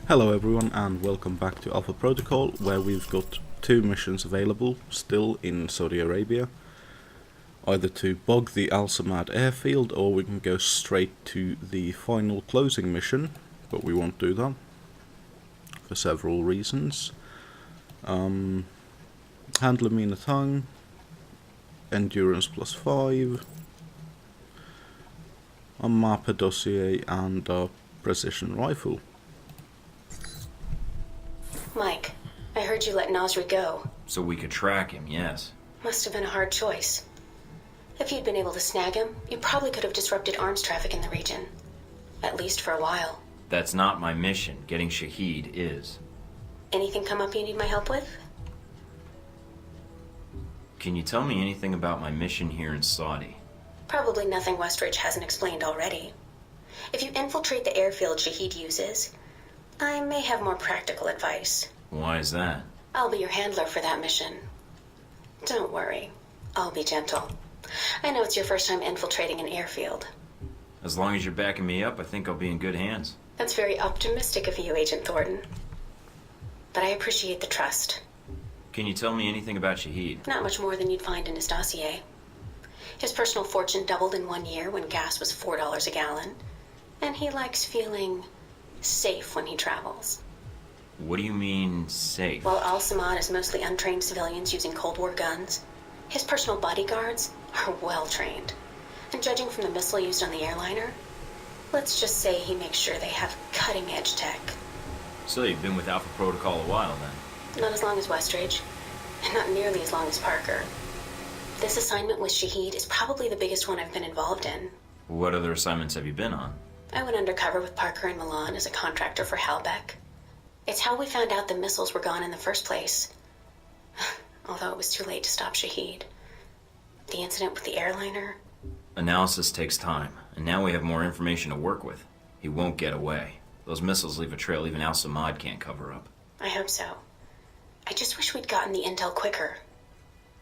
Hello everyone and welcome back to Alpha Protocol, where we've got two missions available still in Saudi Arabia. Either to bog the Al Samad airfield, or we can go straight to the final closing mission, but we won't do that for several reasons. Handler Mina Tongue, Endurance +5, a Mappa dossier and a precision rifle. Mike, I heard you let Nasri go. So we could track him, yes. Must have been a hard choice. If you'd been able to snag him, you probably could have disrupted arms traffic in the region. At least for a while. That's not my mission. Getting Shahid is. Anything come up you need my help with? Can you tell me anything about my mission here in Saudi? Probably nothing Westridge hasn't explained already. If you infiltrate the airfield Shahid uses, I may have more practical advice. Why is that? I'll be your handler for that mission. Don't worry. I'll be gentle. I know it's your first time infiltrating an airfield. As long as you're backing me up, I think I'll be in good hands. That's very optimistic of you, Agent Thornton. But I appreciate the trust. Can you tell me anything about Shahid? Not much more than you'd find in his dossier. His personal fortune doubled in 1 year when gas was $4 a gallon. And he likes feeling safe when he travels. What do you mean, safe? While Al Samad is mostly untrained civilians using Cold War guns, his personal bodyguards are well trained. And judging from the missile used on the airliner, let's just say he makes sure they have cutting-edge tech. So you've been with Alpha Protocol a while then? Not as long as Westridge, and not nearly as long as Parker. This assignment with Shahid is probably the biggest one I've been involved in. What other assignments have you been on? I went undercover with Parker in Milan as a contractor for Halbeck. It's how we found out the missiles were gone in the first place. Although it was too late to stop Shahid. The incident with the airliner... Analysis takes time, and now we have more information to work with. He won't get away. Those missiles leave a trail even Al Samad can't cover up. I hope so. I just wish we'd gotten the intel quicker.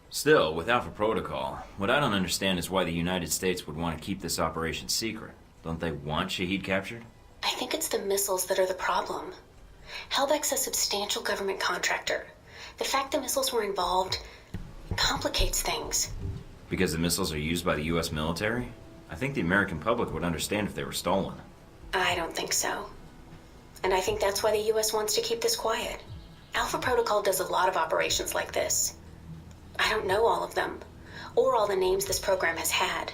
Still, with Alpha Protocol, what I don't understand is why the United States would want to keep this operation secret. Don't they want Shahid captured? I think it's the missiles that are the problem. Halbeck's a substantial government contractor. The fact the missiles were involved complicates things. Because the missiles are used by the U.S. military? I think the American public would understand if they were stolen. I don't think so. And I think that's why the U.S. wants to keep this quiet. Alpha Protocol does a lot of operations like this. I don't know all of them, or all the names this program has had.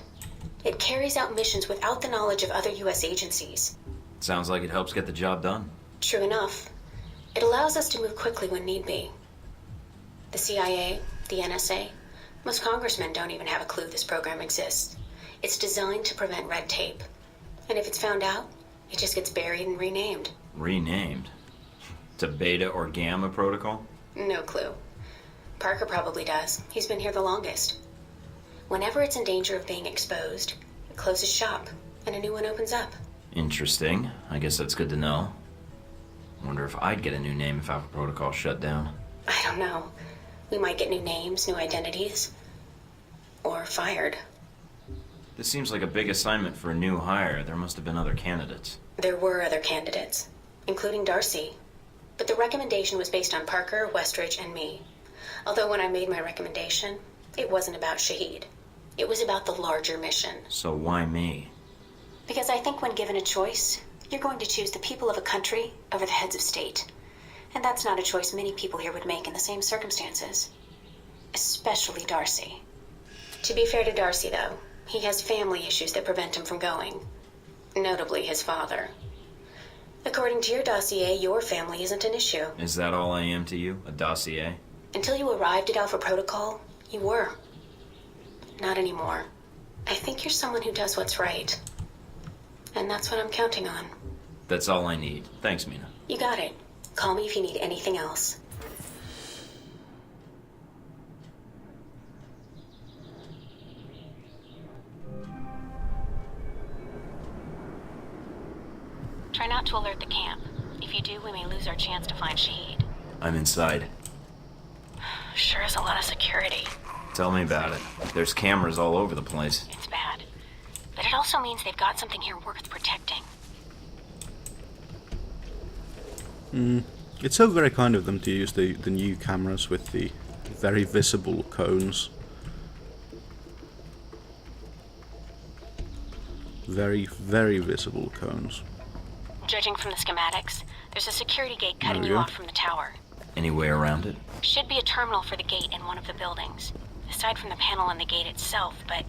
It carries out missions without the knowledge of other U.S. agencies. Sounds like it helps get the job done. True enough. It allows us to move quickly when need be. The CIA, the NSA, most congressmen don't even have a clue this program exists. It's designed to prevent red tape. And if it's found out, it just gets buried and renamed. Renamed? To Beta or Gamma Protocol? No clue. Parker probably does. He's been here the longest. Whenever it's in danger of being exposed, it closes shop, and a new one opens up. Interesting. I guess that's good to know. Wonder if I'd get a new name if Alpha Protocol shut down. I don't know. We might get new names, new identities. Or fired. This seems like a big assignment for a new hire. There must have been other candidates. There were other candidates, including Darcy. But the recommendation was based on Parker, Westridge, and me. Although when I made my recommendation, it wasn't about Shahid. It was about the larger mission. So why me? Because I think when given a choice, you're going to choose the people of a country over the heads of state. And that's not a choice many people here would make in the same circumstances. Especially Darcy. To be fair to Darcy, though, he has family issues that prevent him from going. Notably his father. According to your dossier, your family isn't an issue. Is that all I am to you? A dossier? Until you arrived at Alpha Protocol, you were. Not anymore. I think you're someone who does what's right. And that's what I'm counting on. That's all I need. Thanks, Mina. You got it. Call me if you need anything else. Try not to alert the camp. If you do, we may lose our chance to find Shahid. I'm inside. Sure is a lot of security. Tell me about it. There's cameras all over the place. It's bad. But it also means they've got something here worth protecting. It's so very kind of them to use the new cameras with the very visible cones. Very, very visible cones. Judging from the schematics, there's a security gate cutting There we you go. off from the tower. Any way around it? Should be a terminal for the gate in one of the buildings. Aside from the panel on the gate itself, but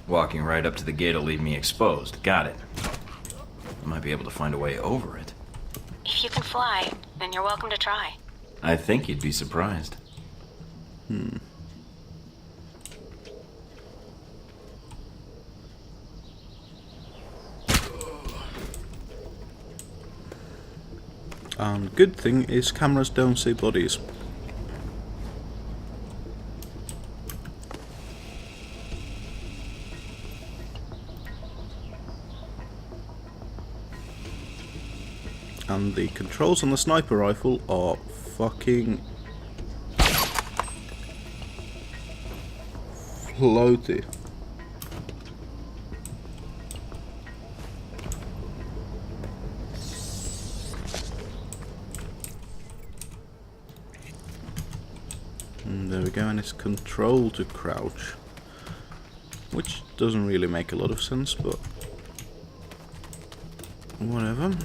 Walking right up to the gate will leave me exposed. Got it. I might be able to find a way over it. if you can fly, then you're welcome to try. I think you'd be surprised. Good thing is cameras don't see bodies. And the controls on the sniper rifle are fucking floaty. And there we go, and it's control to crouch, which doesn't really make a lot of sense, but whatever.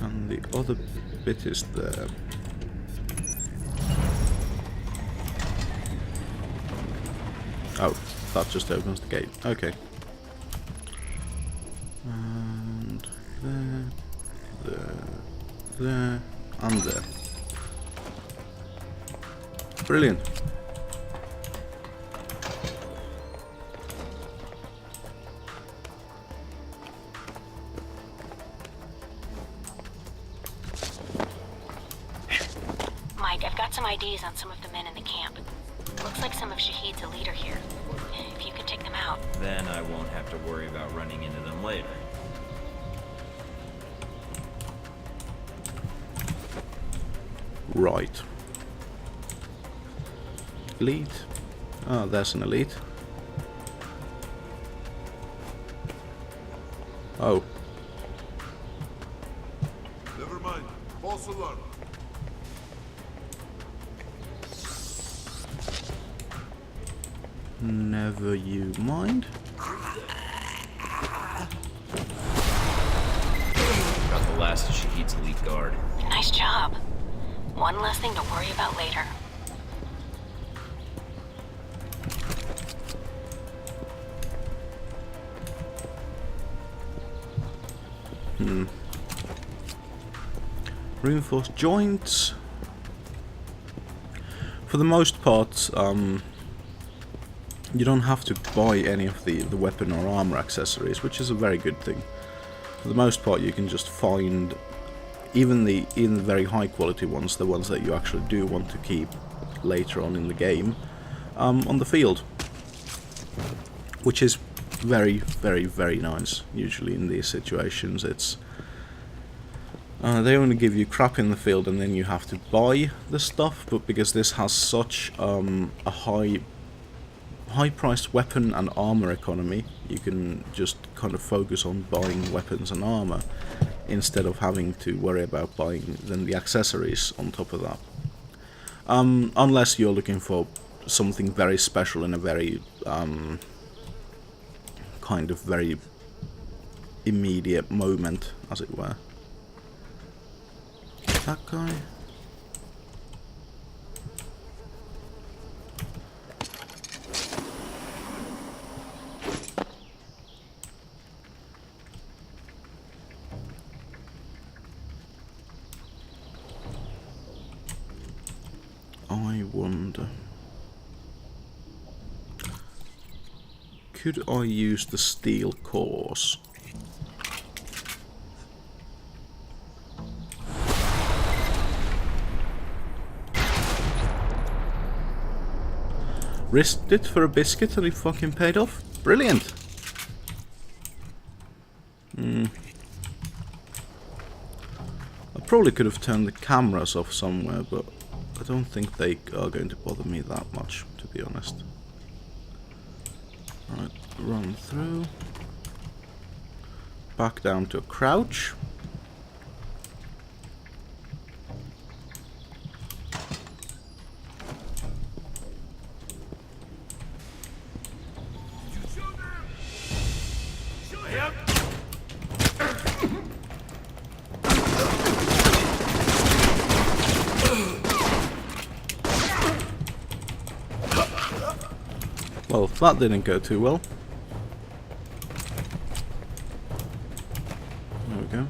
And the other bit is there. Oh, that just opens the gate. Okay. And there, and there. Brilliant. Mike, I've got some IDs on some of the men in the camp. Looks like some of Shahid's a leader here. If you could take them out. Then I won't have to worry about running into them later. Right. Elite. Oh, there's an elite. Oh. Never mind. False alarm. Never you mind. Got the last of Shahid's elite guard. Nice job. One less thing to worry about later. Reinforced joints. For the most part, you don't have to buy any of the weapon or armor accessories, which is a very good thing. For the most part, you can just find even the very high quality ones, the ones that you actually do want to keep later on in the game, on the field, which is very, very, very nice. Usually in these situations, it's they only give you crap in the field and then you have to buy the stuff, but because this has such a high-priced weapon and armor economy, you can just kind of focus on buying weapons and armor instead of having to worry about buying then the accessories on top of that. Unless you're looking for something very special in a very kind of very immediate moment, as it were. That guy. I wonder, could I use the steel cores? Risked it for a biscuit and it fucking paid off. Brilliant. probably could have turned the cameras off somewhere, but I don't think they are going to bother me that much, to be honest. Right, run through. Back down to a crouch. Well, that didn't go too well. There we go.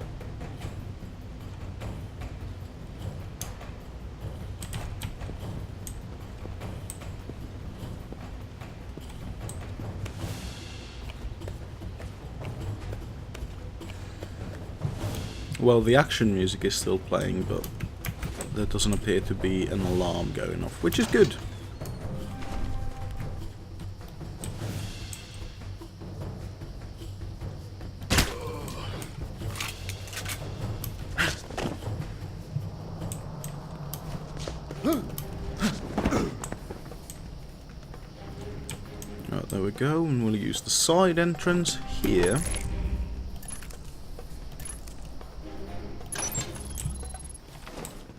Well, the action music is still playing, but there doesn't appear to be an alarm going off, which is good. Right, there we go, and we'll use the side entrance here.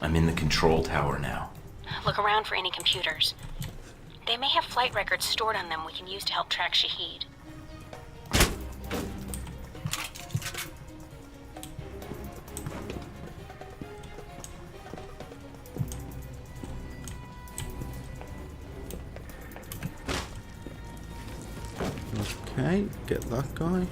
I'm in the control tower now. Look around for any computers. They may have flight records stored on them we can use to help track Shahid. Okay, get that guy.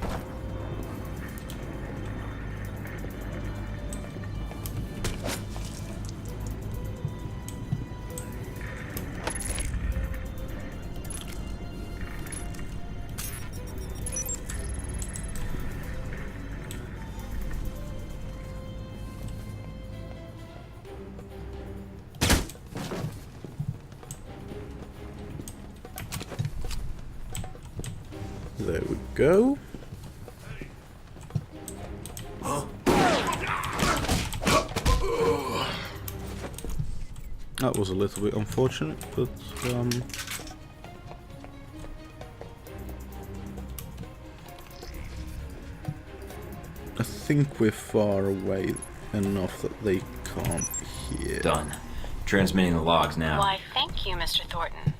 There we go. That was a little bit unfortunate, but I think we're far away enough that they can't hear. Done. Transmitting the logs now. Why, thank you, Mr. Thornton.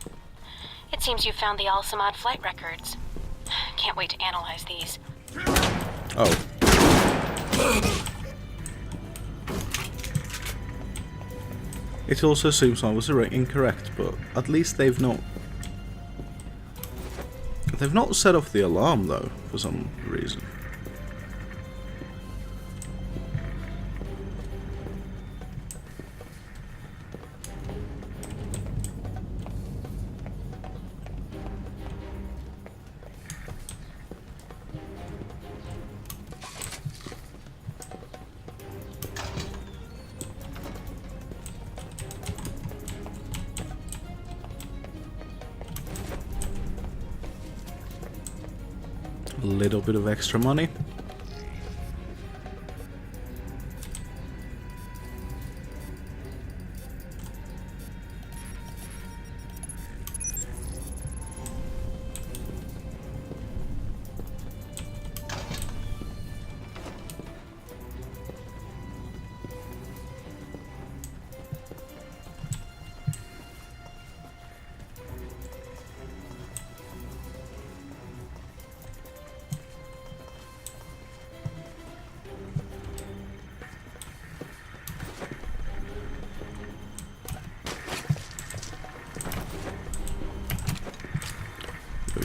It seems you found the Al-Samad flight records. Can't wait to analyze these. Oh. It also seems I was incorrect, but at least they've not set off the alarm though, for some reason. A little bit of extra money.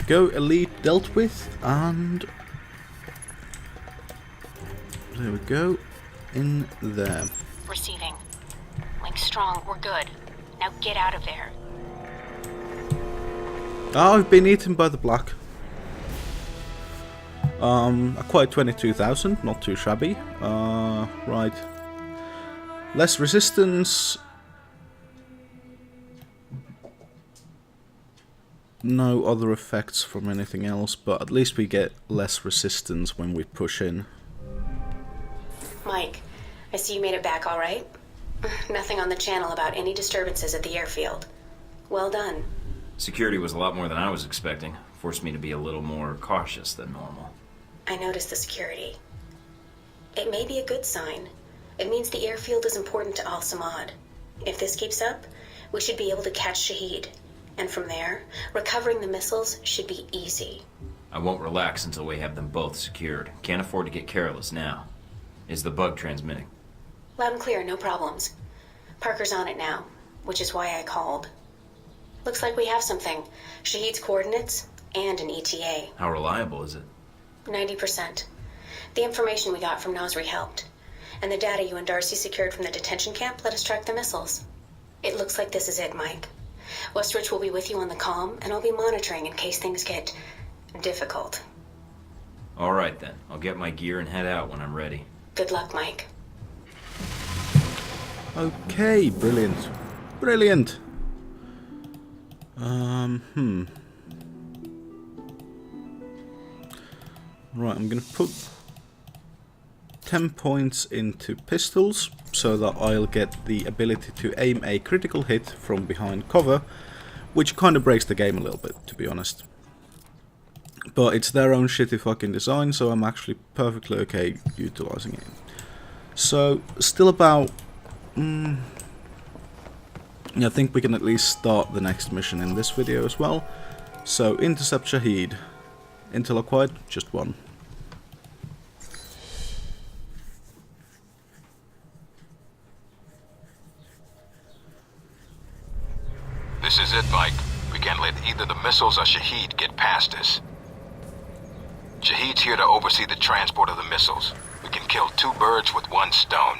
Go, elite dealt with, and there we go, in there. Receiving. Link strong, we're good. Now get out of there. Oh, I've been eaten by the black. Acquired 22,000, not too shabby. Right. Less resistance. No other effects from anything else, but at least we get less resistance when we push in. Mike, I see you made it back all right. Nothing on the channel about any disturbances at the airfield. Well done. Security was a lot more than I was expecting. Forced me to be a little more cautious than normal. I noticed the security. It may be a good sign. It means the airfield is important to Al Samad. If this keeps up, we should be able to catch Shahid. And from there, recovering the missiles should be easy. I won't relax until we have them both secured. Can't afford to get careless now. Is the bug transmitting? Loud and clear, no problems. Parker's on it now, which is why I called. Looks like we have something. Shahid's coordinates and an ETA. How reliable is it? 90%. The information we got from Nasri helped. And the data you and Darcy secured from the detention camp let us track the missiles. It looks like this is it, Mike. Westridge will be with you on the comm, and I'll be monitoring in case things get difficult. All right then. I'll get my gear and head out when I'm ready. Good luck, Mike. Okay, brilliant. Brilliant. Right, I'm gonna put 10 points into pistols so that I'll get the ability to aim a critical hit from behind cover, which kind of breaks the game a little bit, to be honest. But it's their own shitty fucking design, so I'm actually perfectly okay utilizing it. So, still about... yeah, I think we can at least start the next mission in this video as well. So, intercept Shahid. Intel acquired, just one. This is it, Mike. We can't let either the missiles or Shahid get past us. Shahid's here to oversee the transport of the missiles. We can kill two birds with one stone.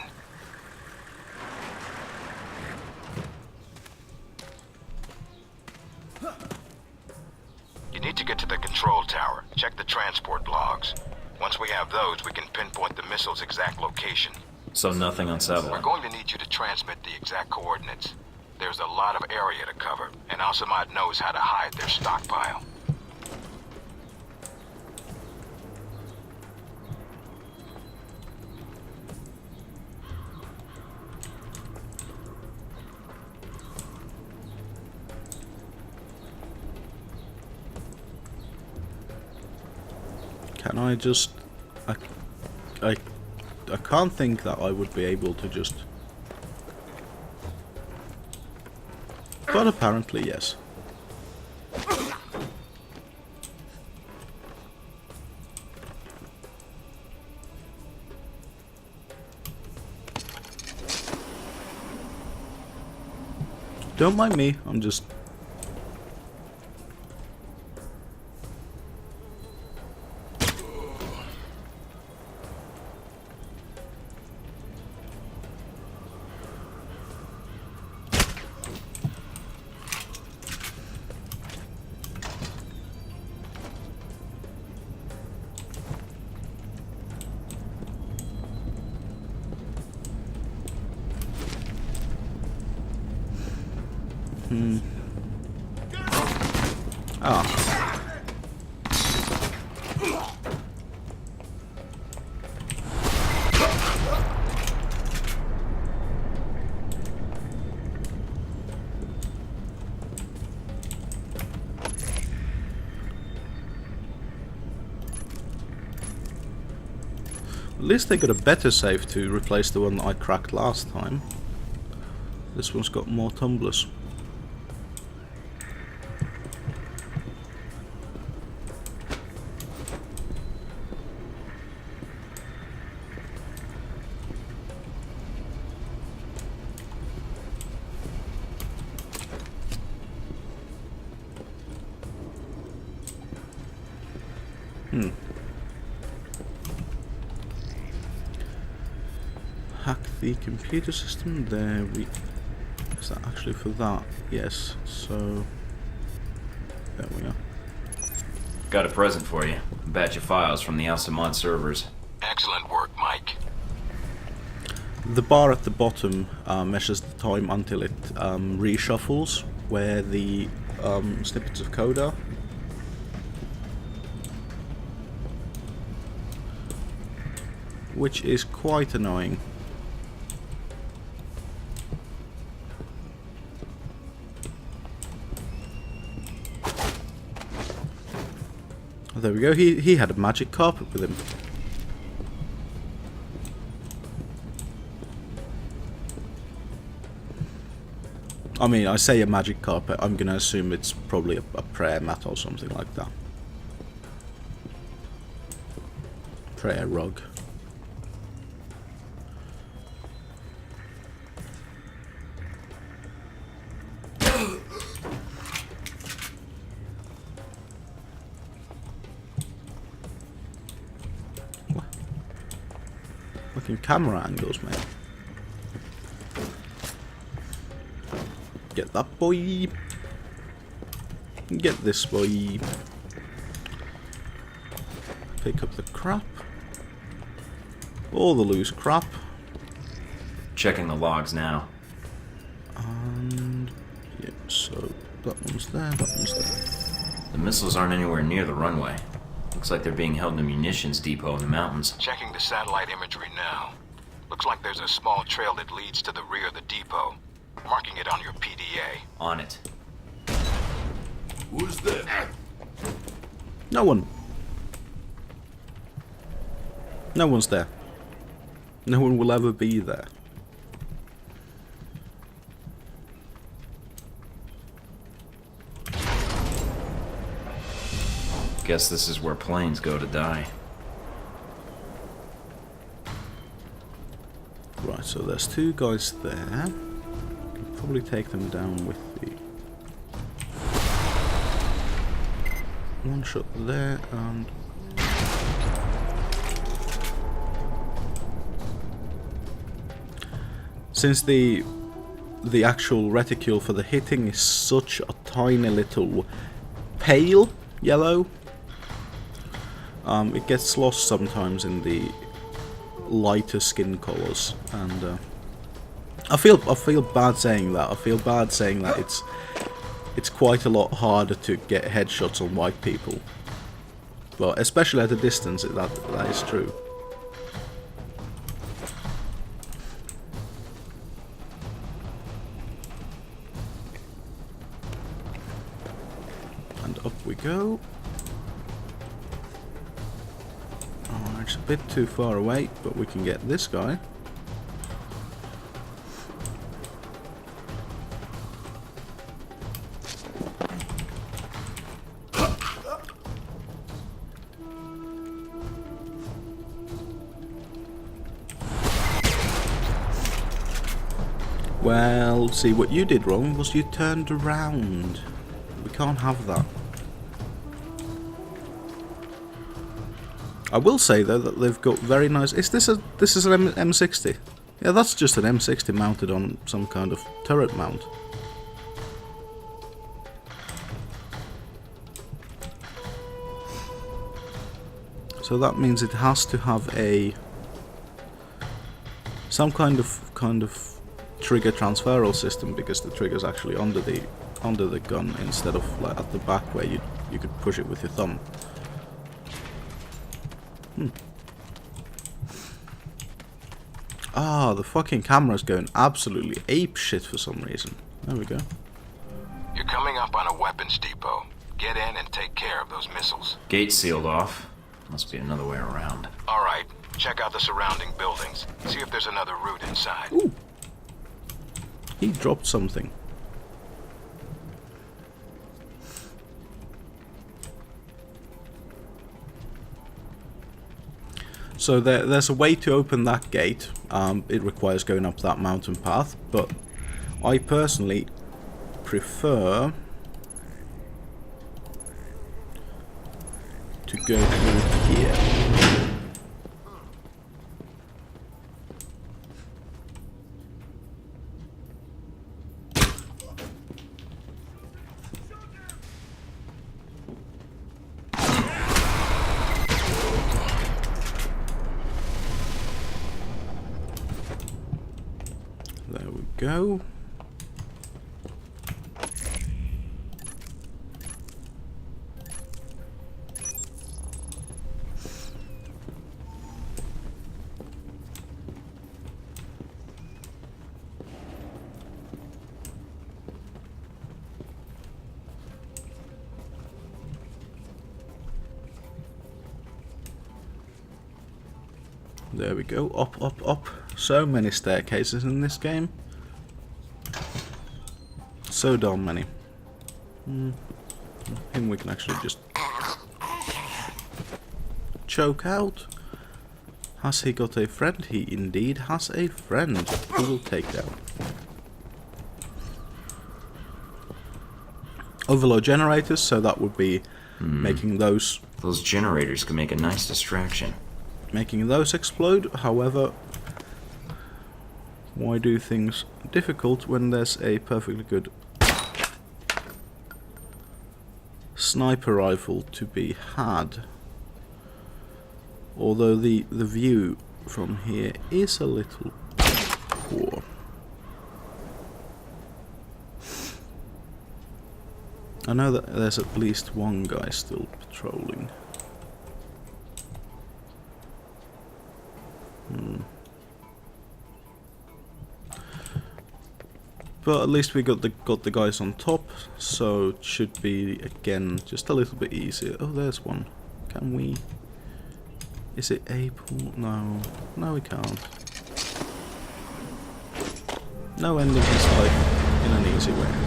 You need to get to the control tower. Check the transport logs. Once we have those, we can pinpoint the missile's exact location. So nothing on We're satellite. going to need you to transmit the exact coordinates. There's a lot of area to cover, and Al Samad knows how to hide their stockpile. Can I just... I can't think that I would be able to just... But apparently, yes. Don't mind me, I'm just... Ah. At least they got a better save to replace the one that I cracked last time. This one's got more tumblers. Hack the computer system. There we... Is that actually for that? Yes. So... There we are. Got a present for you. A batch of files from the Al Samad servers. Excellent work, Mike. The bar at the bottom measures the time until it reshuffles where the snippets of code are. Which is quite annoying. there we go. He had a magic carpet with him. I mean, I say a magic carpet, I'm gonna assume it's probably a prayer mat or something like that. Prayer rug. What? Looking camera angles, mate. Get that boy. Get this boy. Pick up the crap. All the loose crap. Checking the logs now. And yeah, so that one's there, that one's there. The missiles aren't anywhere near the runway. Looks like they're being held in a munitions depot in the mountains. Checking the satellite imagery now. Looks like there's a small trail that leads to the rear of the depot. Marking it on your PDA. On it. Who's there? No one. No one's there. No one will ever be there. Guess this is where planes go to die. Right, so there's two guys there. Can probably take them down with the one shot there, and since the actual reticule for the hitting is such a tiny little pale yellow, it gets lost sometimes in the lighter skin colors, and I feel bad saying that. I feel bad saying that it's quite a lot harder to get headshots on white people, but especially at a distance, that is true. And up we go. Oh, it's a bit too far away, but we can get this guy. Well, see, what you did wrong was you turned around. We can't have that. I will say though that they've got very nice. This is an M60. Yeah, that's just an M60 mounted on some kind of turret mount. So that means it has to have some kind of trigger transferal system, because the trigger's actually under the gun instead of like at the back where you could push it with your thumb. Ah, the fucking camera's going absolutely ape shit for some reason. There we go. You're coming up on a weapons depot. Get in and take care of those missiles. Gate sealed off. Must be another way around. Alright, check out the surrounding buildings. See if there's another route inside. Ooh. He dropped something. So there's a way to open that gate. It requires going up that mountain path, but I personally prefer to go through here. There we go. There we go. Up, up, up. So many staircases in this game. So darn many. Him we can actually just choke out. Has he got a friend? He indeed has a friend who will take down. Overload generators, so that would be making those... Those generators could make a nice distraction. Making those explode. However, why do things difficult when there's a perfectly good sniper rifle to be had? Although the view from here is a little poor. I know that there's at least one guy still patrolling. But at least we got the guys on top, so it should be again just a little bit easier. Oh, there's one. Can we? Is it able? No, no, we can't. No ending his life in an easy way.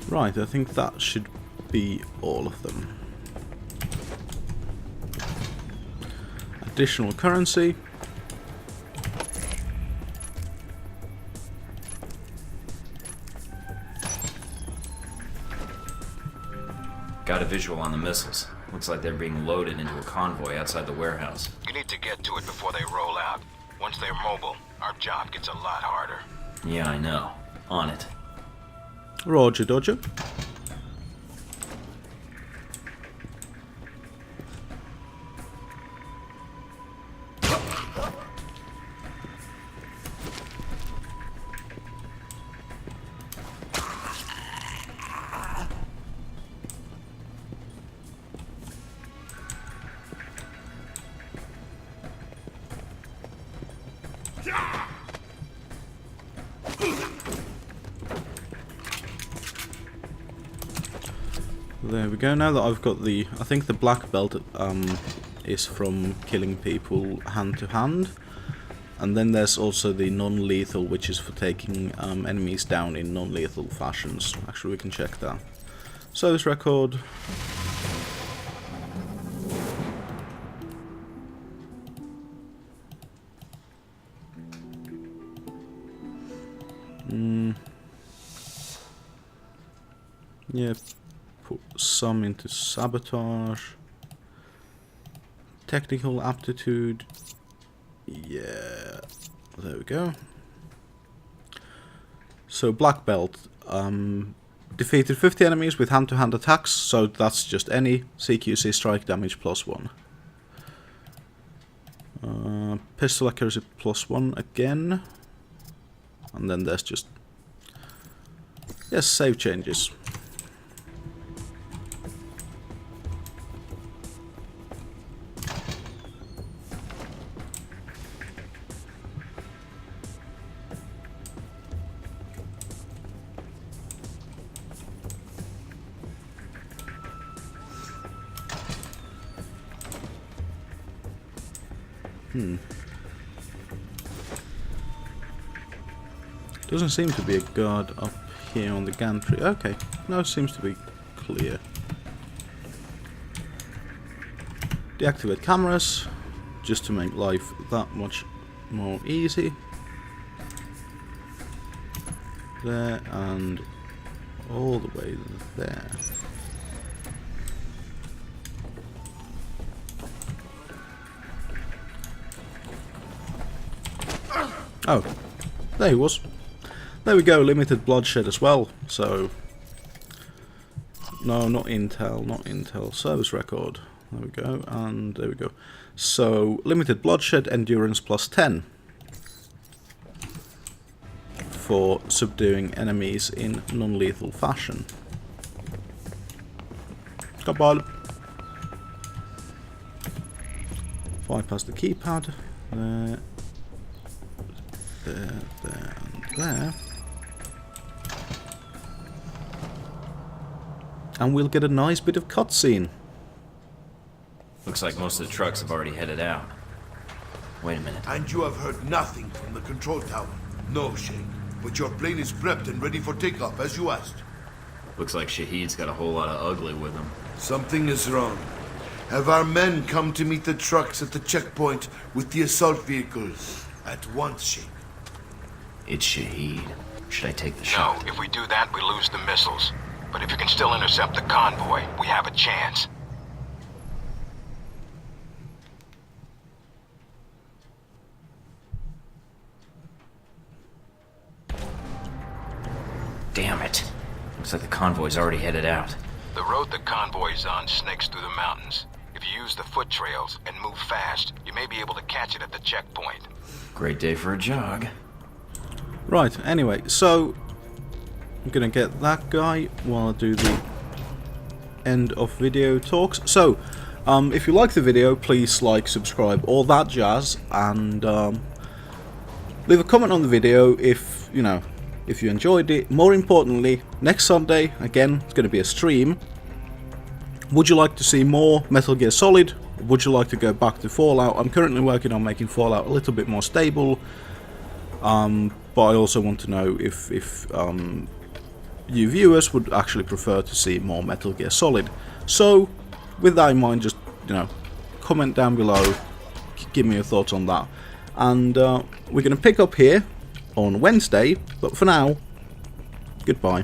Right, I think that should be all of them. Additional currency. Got a visual on the missiles. Looks like they're being loaded into a convoy outside the warehouse. You need to get to it before they roll out. Once they're mobile, our job gets a lot harder. Yeah, I know. On it. Roger, Dodger. There we go. Now that I've got the... I think the black belt is from killing people hand to hand. And then there's also the non-lethal, which is for taking enemies down in non-lethal fashions. Actually, we can check that. Service record. Yeah. Put some into sabotage. Technical aptitude. Yeah. There we go. So black belt. Defeated 50 enemies with hand-to-hand attacks. So that's just any CQC strike damage +1. Pistol accuracy +1 again. And then there's just... yes, save changes. Doesn't seem to be a guard up here on the gantry. Okay, no, it seems to be clear. Deactivate cameras, just to make life that much more easy. There and all the way there. Oh, there he was. There we go, limited bloodshed as well, so No, not Intel, not Intel. Service record. There we go, and there we go. So, limited bloodshed, endurance plus 10. For subduing enemies in non-lethal fashion. Come on. Bypass the keypad. There. There, there, and there. And we'll get a nice bit of cutscene. Looks like most of the trucks have already headed out. Wait a minute. And you have heard nothing from the control tower? No, Sheikh. But your plane is prepped and ready for takeoff, as you asked. Looks like Shahid's got a whole lot of ugly with him. Something is wrong. Have our men come to meet the trucks at the checkpoint with the assault vehicles at once, Sheikh? It's Shahid. Should I take the No, shot? if we do that, we lose the missiles. But if you can still intercept the convoy, we have a chance. Damn it. Looks like the convoy's already headed out. The road the convoy's on snakes through the mountains. If you use the foot trails and move fast, you may be able to catch it at the checkpoint. Great day for a jog. Right, anyway, so I'm gonna get that guy while I do the end of video talks. So, if you like the video, please like, subscribe, all that jazz, and leave a comment on the video if, you know, if you enjoyed it. More importantly, next Sunday, again, it's going to be a stream. Would you like to see more Metal Gear Solid? Would you like to go back to Fallout? I'm currently working on making Fallout a little bit more stable, but I also want to know if you viewers would actually prefer to see more Metal Gear Solid. So, with that in mind, just, you know, comment down below, give me your thoughts on that. And we're going to pick up here on Wednesday, but for now, goodbye.